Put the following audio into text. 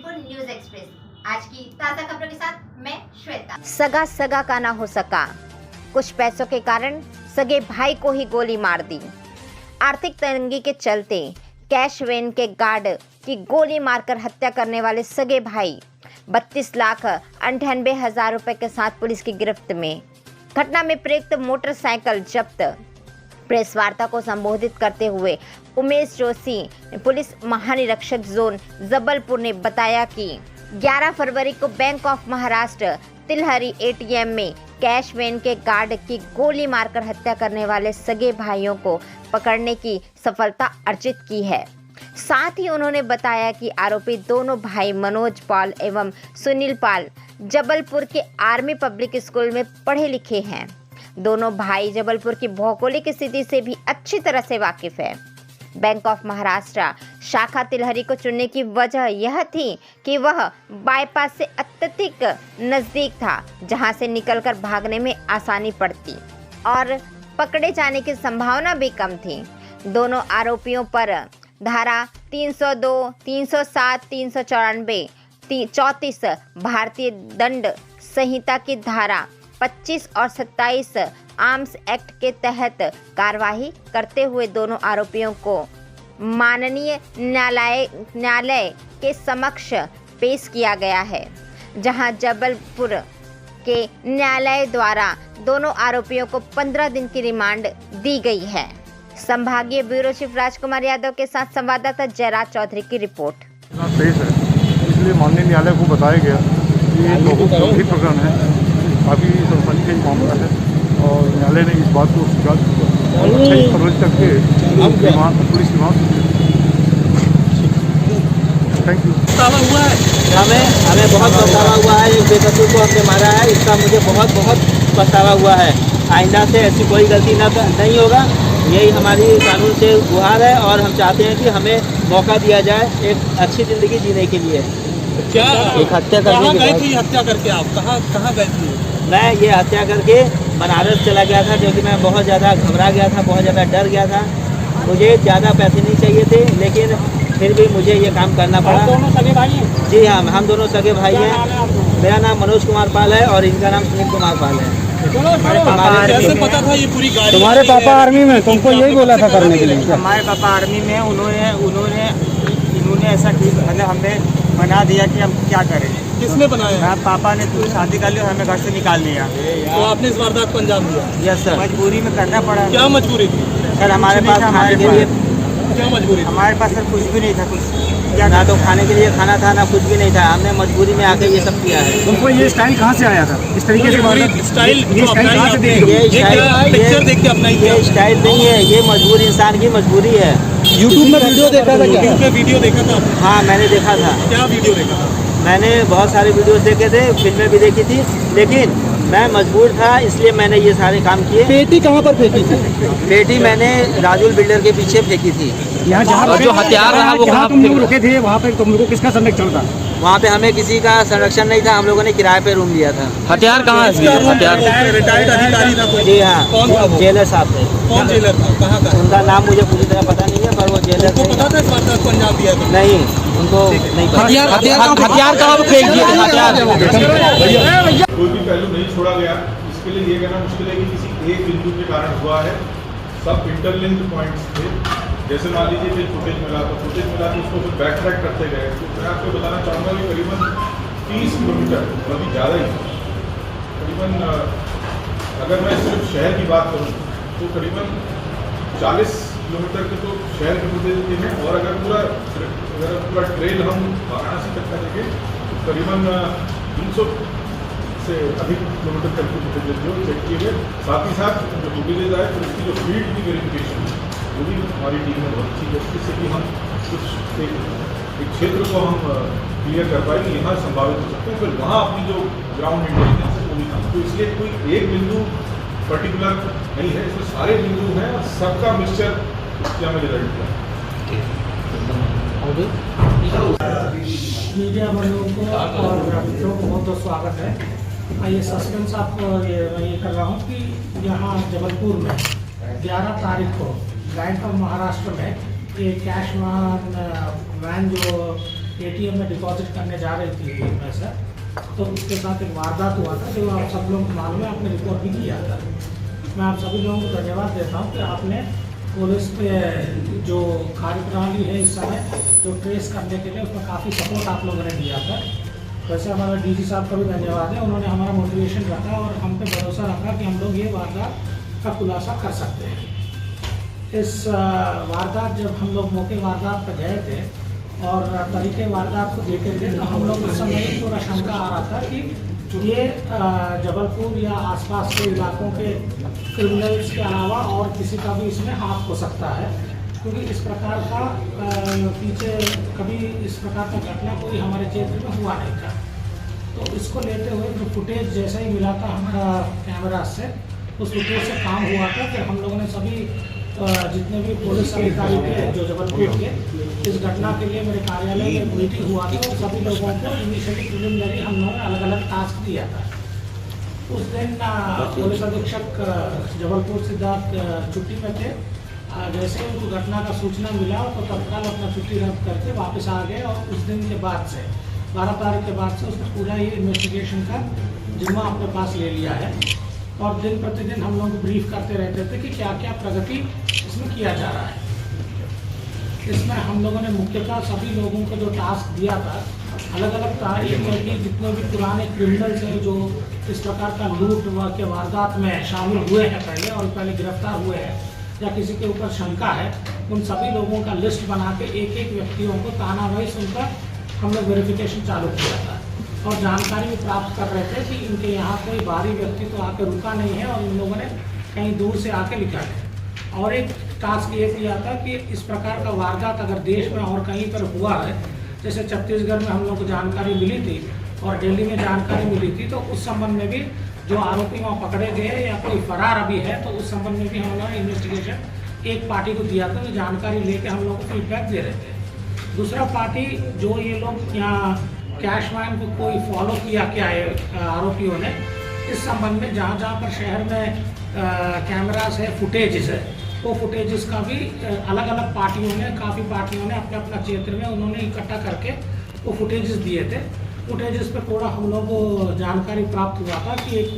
Jabalpur news express. आज की ताजा खबरों के साथ मैं श्वेता। सगा सगा का ना हो सका, कुछ पैसों के कारण सगे भाई को ही गोली मार दी। आर्थिक तंगी के चलते कैश वैन के गार्ड की गोली मारकर हत्या करने वाले सगे भाई 32,98,000 रुपए के साथ पुलिस की गिरफ्त में। घटना में प्रयुक्त मोटरसाइकिल जब्त। प्रेस वार्ता को संबोधित करते हुए उमेश जोशी, पुलिस महानिरीक्षक जोन जबलपुर ने बताया कि 11 फरवरी को बैंक ऑफ महाराष्ट्र तिलहरी एटीएम में कैश वैन के गार्ड की गोली मारकर हत्या करने वाले सगे भाइयों को पकड़ने की सफलता अर्जित की है। साथ ही उन्होंने बताया कि आरोपी दोनों भाई मनोज पाल एवं सुनील पाल जबलपुर के आर्मी पब्लिक स्कूल में पढ़े लिखे हैं। दोनों भाई जबलपुर की भौगोलिक स्थिति से भी अच्छी तरह से वाकिफ है। बैंक ऑफ महाराष्ट्र शाखा तिलहरी को चुनने की वजह यह थी कि वह बाईपास से अत्यधिक नज़दीक था, जहां से निकलकर भागने में आसानी पड़ती और पकड़े जाने की संभावना भी कम थी। दोनों आरोपियों पर धारा 302, 307, 394, 34 भारतीय दंड संहिता की धारा 25 और 27 आर्म्स एक्ट के तहत कार्रवाई करते हुए दोनों आरोपियों को माननीय न्यायालय के समक्ष पेश किया गया है, जहां जबलपुर के न्यायालय द्वारा दोनों आरोपियों को 15 दिन की रिमांड दी गई है। संभागीय ब्यूरो चीफ राजकुमार यादव के साथ संवाददाता जयराज चौधरी की रिपोर्ट। पेश है, इसलिए माननीय न्यायालय को बताया गया कि ये लोगों का गंभीर प्रकरण है, काफ़ी सनसनीखेज मामला है और न्यायालय ने इस बात को स्वीकार किया। 28 फरवरी तक के पुलिस रिमांड। Thank you. पछतावा हुआ है, हमें बहुत पछतावा हुआ है। एक बेकसूर को हमने मारा है, इसका मुझे बहुत पछतावा हुआ है। आइंदा से ऐसी कोई गलती नहीं होगा, यही हमारी कानून से गुहार है और हम चाहते हैं कि हमें मौका दिया जाए एक अच्छी ज़िंदगी जीने के लिए। क्या एक हत्या कहाँ गए थे? हत्या करके आप कहाँ गए थे? मैं ये हत्या करके बनारस चला गया था, क्योंकि मैं बहुत ज़्यादा घबरा गया था, बहुत ज़्यादा डर गया था। मुझे ज़्यादा पैसे नहीं चाहिए थे, लेकिन फिर भी मुझे ये काम करना पड़ा। दोनों सगे भाई हैं? जी हाँ, हम दोनों सगे भाई हैं। मेरा नाम मनोज कुमार पाल है और इनका नाम सुनील कुमार पाल है। कैसे पता था ये पूरी गाड़ी? तुम्हारे पापा आर्मी में, तुमको यही बोला था करने के लिए? हमारे पापा आर्मी में, इन्होंने ऐसा ठीक मतलब हमें बना दिया कि हम क्या करें। किसने बनाया? पापा ने तो शादी कर ली और हमें घर से निकाल दिया। तो आपने इस वारदात को अंजाम दिया? Yes sir. मजबूरी में करना पड़ा। क्या मजबूरी थी सर? हमारे पास खाने के लिए क्या मजबूरी थी? हमारे पास सर कुछ भी नहीं था, कुछ ना तो खाने के लिए खाना था, ना कुछ भी नहीं था। हमने मजबूरी में आके ये सब किया है। तुमको ये स्टाइल कहाँ से आया था इस तरीके से? स्टाइल ये स्टाइल कहाँ से देखी? पिक्चर देख के अपनाई? ये स्टाइल नहीं है, ये मजबूर इंसान की मजबूरी है। यूट्यूब में वीडियो देखा था क्या? यूट्यूब पे वीडियो देखा था? हाँ, मैंने देखा था। क्या वीडियो देखा था? मैंने बहुत सारे वीडियोस देखे थे, फिल्में भी देखी थी, लेकिन मैं मजबूर था, इसलिए मैंने ये सारे काम किए। पेटी कहाँ पर फेंकी थी? पेटी मैंने राजुल बिल्डर के पीछे फेंकी थी। यहाँ जहाँ जो हथियार रहा वो कहाँ तुम लोग रुके थे, वहाँ पे तुम लोगों को किसका संरक्षण था? वहाँ पे हमें किसी का संरक्षण नहीं था, हम लोगों ने किराए पे रूम लिया था। हथियार कहाँ है? हथियार रिटायर्ड अधिकारी था कोई? जी हाँ। कौन था वो? जेलर साहब थे। कौन जेलर था? कहाँ का? उनका नाम मुझे पूरी तरह पता नहीं है, पर वो जेलर थे। पता था इस वारदात को अंजाम दिया था? नहीं, उनको नहीं पता। हथियार कहाँ पे फेंक दिए? कोई भी पहलू नहीं छोड़ा गया। इसके लिए ये कहना मुश्किल है कि किसी एक बिंदु के कारण हुआ है। सब इंटरलिंक्ड पॉइंट्स थे। जैसे मान लीजिए फिर फुटेज मिला तो उसको फिर बैक ट्रैक करते गए। तो मैं आपको बताना चाहूँगा कि करीबन 30 किलोमीटर, अभी ज़्यादा ही करीबन, अगर मैं सिर्फ शहर की बात करूँ तो करीबन 40 किलोमीटर के तो शहर के मुद्दे हैं, और अगर पूरा ट्रेल हम वाराणसी तक का देखें तो करीबन 300 से अधिक किलोमीटर तक की फुटेज जो चेक किए गए। साथ ही साथ जो फुटेजेज आए तो उसकी जो फील्ड की वेरिफिकेशन वो भी हमारी टीम में बहुत अच्छी है, जिससे कि हम कुछ एक क्षेत्र को हम क्लियर कर पाए कि यहाँ संभावित हो सकते हैं, फिर वहाँ अपनी जो ग्राउंड इंटेलिजेंस है वो भी काम। तो इसलिए कोई एक बिंदु पर्टिकुलर नहीं है, इसमें सारे बिंदु हैं और सबका मिक्सचर इसके हमें रिजल्ट है। मीडिया वालों को और मित्रों को बहुत बहुत स्वागत है। ये सस्पेंस आपको ये कर रहा हूँ कि यहाँ जबलपुर में 11 तारीख को बैंक ऑफ महाराष्ट्र में ये कैश वैन जो ATM में डिपॉजिट करने जा रही थी पैसा, तो उसके साथ एक वारदात हुआ था जो आप सब लोग मालूम है, आपने रिपोर्ट भी किया था। मैं आप सभी लोगों को धन्यवाद देता हूँ कि आपने पुलिस पे जो कार्यप्रणाली है इस समय जो ट्रेस करने के लिए उसमें काफ़ी सपोर्ट आप लोगों ने दिया था। वैसे हमारा DG साहब का भी धन्यवाद है, उन्होंने हमारा मोटिवेशन रखा और हम पे भरोसा रखा कि हम लोग ये वारदात का खुलासा कर सकते हैं। इस वारदात जब हम लोग मौके वारदात पर गए थे और तरीके वारदात को देखे थे तो हम लोग उस समय थोड़ा शंका आ रहा था कि ये जबलपुर या आसपास के इलाकों के क्रिमिनल्स के अलावा और किसी का भी इसमें हाथ हो सकता है, क्योंकि इस प्रकार का पीछे कभी इस प्रकार का घटना कोई हमारे क्षेत्र में हुआ नहीं था। तो इसको लेते हुए जो फुटेज जैसा ही मिला था हमारा कैमरा से, उस फुटेज से काम हुआ था। फिर हम लोगों ने सभी जितने भी पुलिस अधिकारी थे जो जबलपुर के, इस घटना के लिए मेरे कार्यालय में एक मीटिंग हुआ था और सभी लोगों को इनिशियली प्रिलिमिनरी हम लोगों ने अलग अलग टास्क दिया था। उस दिन पुलिस अधीक्षक जबलपुर सिद्धार्थ छुट्टी में थे। जैसे ही उनको घटना का सूचना मिला तो तत्काल अपना छुट्टी रद्द करके वापस आ गए और उस दिन के बाद से 12 तारीख के बाद से उसने पूरा ये इन्वेस्टिगेशन का जिम्मा अपने पास ले लिया है और दिन प्रतिदिन हम लोग ब्रीफ करते रहते थे कि क्या क्या प्रगति इसमें किया जा रहा है। इसमें हम लोगों ने मुख्यतः सभी लोगों को जो टास्क दिया था, अलग अलग तारीख में भी जितने भी पुराने क्रिमिनल्स हैं जो इस प्रकार का लूट के वारदात में शामिल हुए हैं पहले और पहले गिरफ्तार हुए हैं या किसी के ऊपर शंका है, उन सभी लोगों का लिस्ट बना के एक एक व्यक्तियों को ताना वाइज उनका हम लोग वेरिफिकेशन चालू किया था और जानकारी भी प्राप्त कर रहे थे कि इनके यहाँ कोई बाहरी व्यक्ति तो आके रुका नहीं है और इन लोगों ने कहीं दूर से आके लिखा है। और एक टास्क ये किया था कि इस प्रकार का वारदात अगर देश में और कहीं पर हुआ है, जैसे छत्तीसगढ़ में हम लोग को जानकारी मिली थी और दिल्ली में जानकारी मिली थी, तो उस संबंध में भी जो आरोपी वहाँ पकड़े गए या कोई फरार अभी है तो उस संबंध में भी हम लोगों ने इन्वेस्टिगेशन एक पार्टी को दिया था, तो जानकारी लेके हम लोग को फीडबैक दे रहे थे। दूसरा पार्टी जो ये लोग यहाँ कैशमैन को कोई फॉलो किया क्या है आरोपियों ने, इस संबंध में जहाँ जहाँ पर शहर में कैमरास है, फुटेजेस है, वो फुटेजेस का भी अलग अलग पार्टियों ने काफ़ी पार्टियों ने अपने अपना क्षेत्र में उन्होंने इकट्ठा करके वो फुटेजेस दिए थे। फुटेजेस पर थोड़ा हम लोग को जानकारी प्राप्त हुआ था कि एक